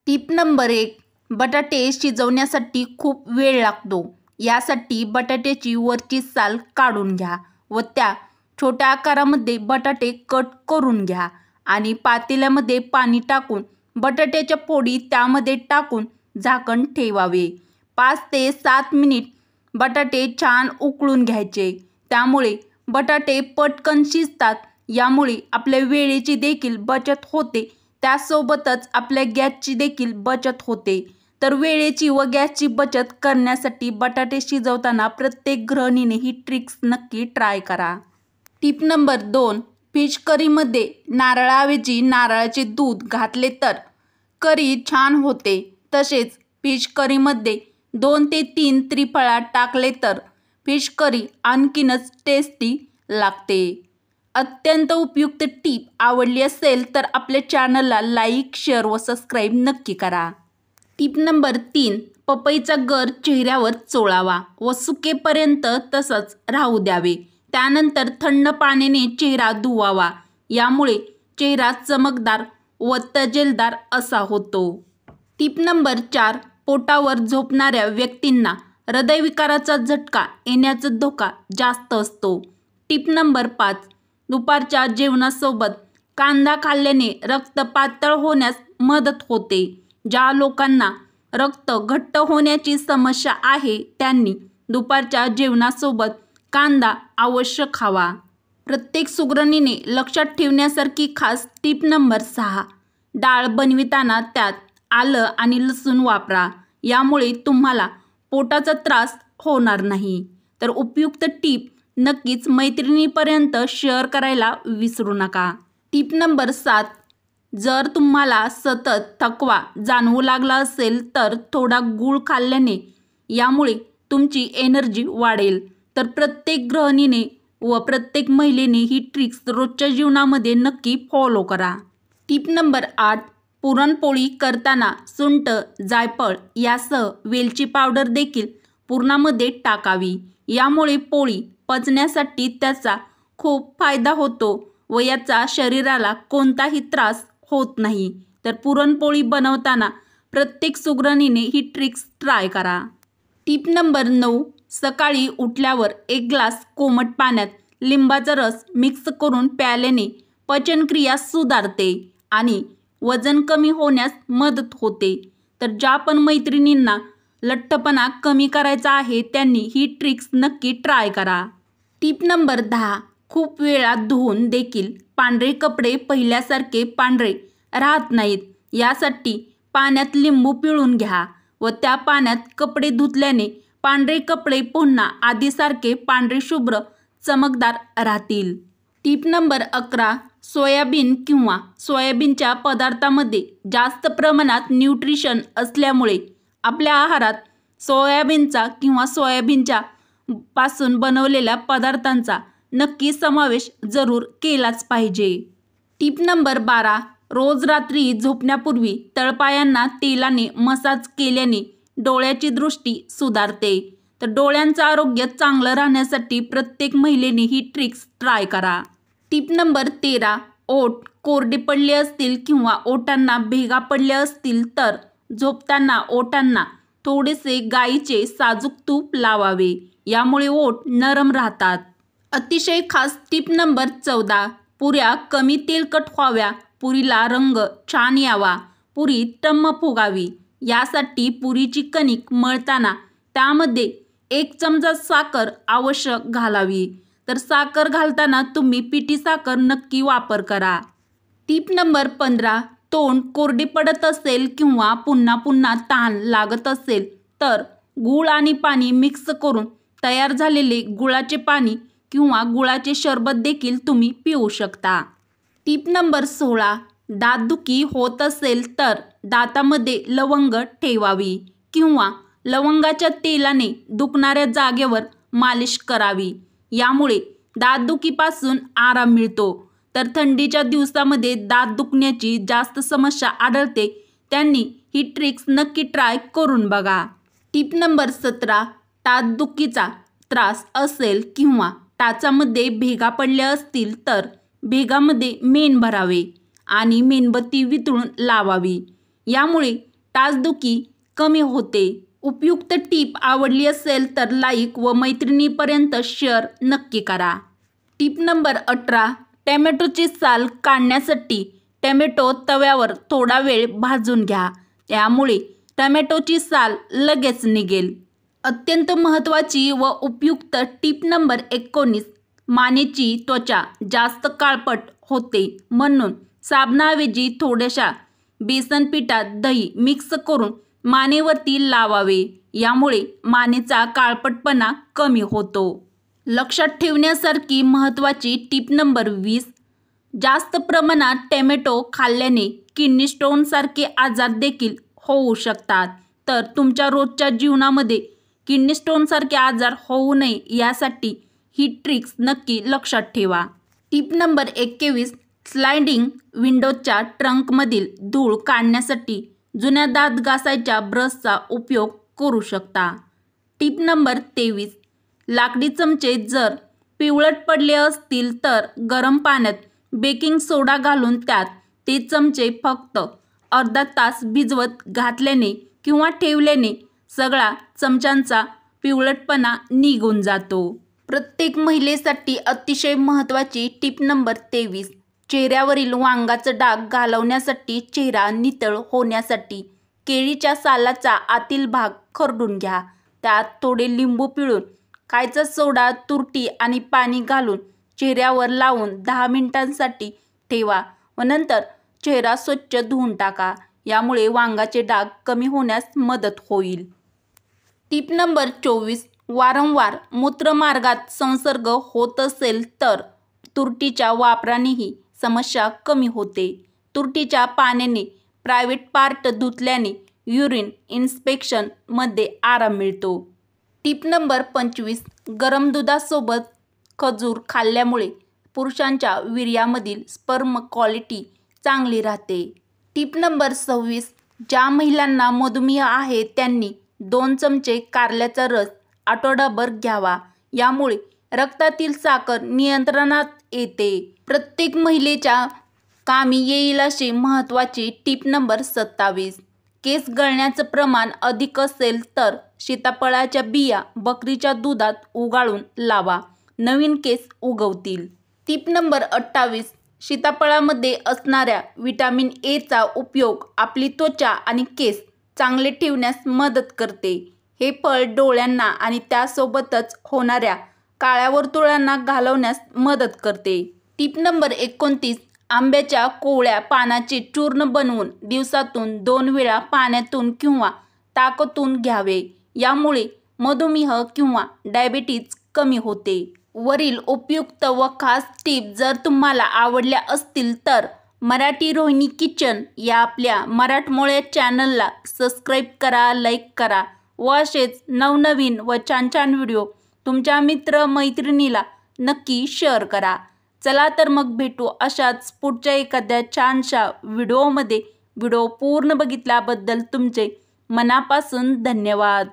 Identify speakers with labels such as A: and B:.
A: Tip number 1. बटाटे शिजवण्यासाठी खूप वेळ लागतो. यासाठी बटाट्याची वरची साल काढून घ्या व त्या छोट्या आकारामध्ये बटाटे कट करून घ्या आणि पातेल्यामध्ये पाणी टाकून बटाट्याच्या फोडी त्यामध्ये टाकून झाकण ठेवावे. 5 ते 7 मिनिट बटाटे छान उकळून घ्यायचे. त्यामुळे बटाटे पटकन शिजतात. यामुळे आपल्या वेळेची देखील बचत होते, त्यासोबतच आपल्या गॅसची देखील बचत होते. तर वेळेची व गॅसची बचत करण्यासाठी बटाटे शिजवताना प्रत्येक गृहिणीने ही ट्रिक्स नक्की ट्राय करा. Tip number 2. फिश करीमध्ये नारळाऐवजी नारळाचे दूध घातले तर करी छान होते. तसेच फिश करीमध्ये 2 ते 3 त्रिफळा टाकले तर फिश करी आणखीनच टेस्टी लागते. अत्यंत उपयुक्त टीप आवडली असेल तर आपल्या चॅनलला लाईक, शेअर व सबस्क्राईब नक्की करा. Tip number 3. पपईचा गर चेहऱ्यावर चोळावा व सुकेपर्यंत तसंच राहू द्यावे. त्यानंतर थंड पाण्याने चेहरा धुवावा. यामुळे चेहरा चमकदार व तजेलदार असा होतो. Tip number 4. पोटावर झोपणाऱ्या व्यक्तींना हृदयविकाराचा झटका येण्याचा धोका जास्त असतो. Tip number 5. दुपारच्या जेवणासोबत कांदा खाल्ल्याने रक्त पातळ होण्यास मदत होते. ज्या लोकांना रक्त घट्ट होण्याची समस्या आहे त्यांनी दुपारच्या जेवणासोबत कांदा अवश्य खावा. प्रत्येक सुगरणीने लक्षात ठेवण्यासारखी खास टिप नंबर 6. डाळ बनविताना त्यात आलं आणि लसूण वापरा. यामुळे तुम्हाला पोटाचा त्रास होणार नाही. तर उपयुक्त टीप नक्कीच मैत्रिणीपर्यंत शेअर करायला विसरू नका. Tip number 7. जर तुम्हाला सतत थकवा जाणवू लागला असेल तर थोडा गूळ खाल्ल्याने यामुळे तुमची एनर्जी वाढेल. तर प्रत्येक गृहिणीने व प्रत्येक महिलेने ही ट्रिक्स रोजच्या जीवनामध्ये नक्की फॉलो करा. Tip number 8. पुरणपोळी करताना सुंठ, जायफळ यासह वेलची पावडर देखील पुरणामध्ये टाकावी. यामुळे पोळी पचण्यासाठी त्याचा खूप फायदा होतो व याचा शरीराला कोणताही त्रास होत नाही. तर पुरणपोळी बनवताना प्रत्येक सुगरणीने ही ट्रिक्स ट्राय करा. Tip number 9. सकाळी उठल्यावर 1 ग्लास कोमट पाण्यात लिंबाचा रस मिक्स करून प्यायल्याने पचनक्रिया सुधारते आणि वजन कमी होण्यास मदत होते. तर ज्या पण मैत्रिणींना लठ्ठपणा कमी करायचा आहे त्यांनी ही ट्रिक्स नक्की ट्राय करा. Tip number 10. खूप वेळा धुवून देखील पांढरे कपडे पहिल्यासारखे पांढरे राहत नाहीत. यासाठी पाण्यात लिंबू पिळून घ्या व त्या पाण्यात कपडे धुतल्याने पांढरे कपडे पुन्हा आधीसारखे पांढरे शुभ्र चमकदार राहतील. Tip number 11. सोयाबीन किंवा सोयाबीनच्या पदार्थामध्ये जास्त प्रमाणात न्यूट्रिशन असल्यामुळे आपल्या आहारात सोयाबीनचा किंवा सोयाबीनच्या पासून बनवलेल्या पदार्थांचा नक्की समावेश जरूर केलाच पाहिजे. Tip number 12. रोज रात्री झोपण्यापूर्वी तळपायांना तेलाने मसाज केल्याने डोळ्याची दृष्टी सुधारते. तर डोळ्यांचं आरोग्य चांगलं राहण्यासाठी प्रत्येक महिलेने ही ट्रिक्स ट्राय करा. Tip number 13. ओठ कोरडे पडले असतील किंवा ओठांना भेगा पडल्या असतील तर झोपताना ओठांना थोडेसे गाईचे साजूक तूप लावावे. यामुळे ओठ नरम राहतात. अतिशय खास टिप नंबर 14. पुऱ्या कमी तेलकट व्हाव्या, पुरीला रंग छान यावा, पुरी टम्म फुगावी यासाठी पुरीची कणिक मळताना त्यामध्ये 1 चमचा साखर आवश्यक घालावी. तर साखर घालताना तुम्ही पिठी साखर नक्की वापर करा. Tip number 15. तोंड कोरडे पडत असेल किंवा पुन्हा पुन्हा तहान लागत असेल तर गूळ आणि पाणी मिक्स करून तयार झालेले गुळाचे पाणी किंवा गुळाचे सरबत देखील तुम्ही पिऊ शकता. Tip number 16. दातदुखी होत असेल तर दातामध्ये लवंग ठेवावी किंवा लवंगाच्या तेलाने दुखणाऱ्या जागेवर मालिश करावी. यामुळे दातदुखीपासून आराम मिळतो. तर थंडीच्या दिवसामध्ये दात दुखण्याची जास्त समस्या आढळते त्यांनी ही ट्रिक्स नक्की ट्राय करून बघा. Tip number 17. टाचदुखीचा त्रास असेल किंवा टाचामध्ये भेगा पडल्या असतील तर भेगामध्ये मेण भरावे आणि मेणबत्ती वितळून लावावी. यामुळे टाचदुखी कमी होते. उपयुक्त टीप आवडली असेल तर लाईक व मैत्रिणीपर्यंत शेअर नक्की करा. टीप नंबर 18. टोमॅटोची साल काढण्यासाठी टोमॅटो तव्यावर थोडा वेळ भाजून घ्या. त्यामुळे टोमॅटोची साल लगेच निघेल. अत्यंत महत्त्वाची व उपयुक्त टीप नंबर 19. मानेची त्वचा जास्त काळपट होते म्हणून साबणाऐवजी थोड्याशा बेसन पिठात दही मिक्स करून मानेवरती लावावे. यामुळे मानेचा काळपटपणा कमी होतो. लक्षात ठेवण्यासारखी महत्त्वाची टीप नंबर 20. जास्त प्रमाणात टोमॅटो खाल्ल्याने किडनी स्टोनसारखे आजार देखील होऊ शकतात. तर तुमच्या रोजच्या जीवनामध्ये किडनी स्टोनसारखे आजार होऊ नये यासाठी ही ट्रिक्स नक्की लक्षात ठेवा. टीप नंबर 21. स्लायडिंग विंडोच्या ट्रंकमधील धूळ काढण्यासाठी जुन्या दात घासायच्या ब्रशचा उपयोग करू शकता. टीप नंबर 23. लाकडी चमचे जर पिवळट पडले असतील तर गरम पाण्यात बेकिंग सोडा घालून त्यात ते चमचे फक्त अर्धा तास भिजवत घातल्याने किंवा ठेवल्याने सगळा चमच्यांचा पिवळटपणा निघून जातो. प्रत्येक महिलेसाठी अतिशय महत्त्वाची टीप नंबर 23. चेहऱ्यावरील वांगाचं डाग घालवण्यासाठी चेहरा नितळ होण्यासाठी केळीच्या सालाचा आतील भाग खरडून घ्या. त्यात थोडे लिंबू पिळून खायचा सोडा, तुरटी आणि पाणी घालून चेहऱ्यावर लावून 10 मिनिटांसाठी ठेवा व नंतर चेहरा स्वच्छ धुवून टाका. यामुळे वांगाचे डाग कमी होण्यास मदत होईल. टीप नंबर 24. वारंवार मूत्रमार्गात संसर्ग होत असेल तर तुरटीच्या वापरानेही समस्या कमी होते. तुरटीच्या पाण्याने प्रायव्हेट पार्ट धुतल्याने युरिन इन्फेक्शनमध्ये आराम मिळतो. टीप नंबर 25. गरम दुधासोबत खजूर खाल्ल्यामुळे पुरुषांच्या वीर्यामधील स्पर्म क्वालिटी चांगली राहते. टीप नंबर 26. ज्या महिलांना मधुमेह आहे त्यांनी 2 चमचे कारल्याचा रस आठवडाभर घ्यावा. यामुळे रक्तातील साखर नियंत्रणात येते. प्रत्येक महिलेच्या कामी येईल अशी महत्त्वाची टीप नंबर 27. केस गळण्याचं प्रमाण अधिक असेल तर सीताफळाच्या बिया बकरीच्या दुधात उगाळून लावा. नवीन केस उगवतील. टीप नंबर 28. सीताफळामध्ये असणाऱ्या व्हिटॅमिन एचा उपयोग आपली त्वचा आणि केस चांगले ठेवण्यास मदत करते. हे फळ डोळ्यांना आणि त्यासोबतच होणाऱ्या काळ्या वर्तुळांना घालवण्यास मदत करते. टीप नंबर 29. आंब्याच्या कोवळ्या पानाचे चूर्ण बनवून दिवसातून 2 वेळा पाण्यातून किंवा ताकातून घ्यावे. यामुळे मधुमेह किंवा डायबिटीज कमी होते. वरील उपयुक्त व खास टिप जर तुम्हाला आवडल्या असतील तर मराठी रोहिणी किचन या आपल्या मराठमोळ्या चॅनलला सबस्क्राईब करा, लाईक करा व असेच नवनवीन व छान छान व्हिडिओ तुमच्या मित्रमैत्रिणीला नक्की शेअर करा. चला तर मग भेटू अशाच पुढच्या एखाद्या छानशा व्हिडिओमध्ये. व्हिडिओ पूर्ण बघितल्याबद्दल तुमचे मनापासून धन्यवाद.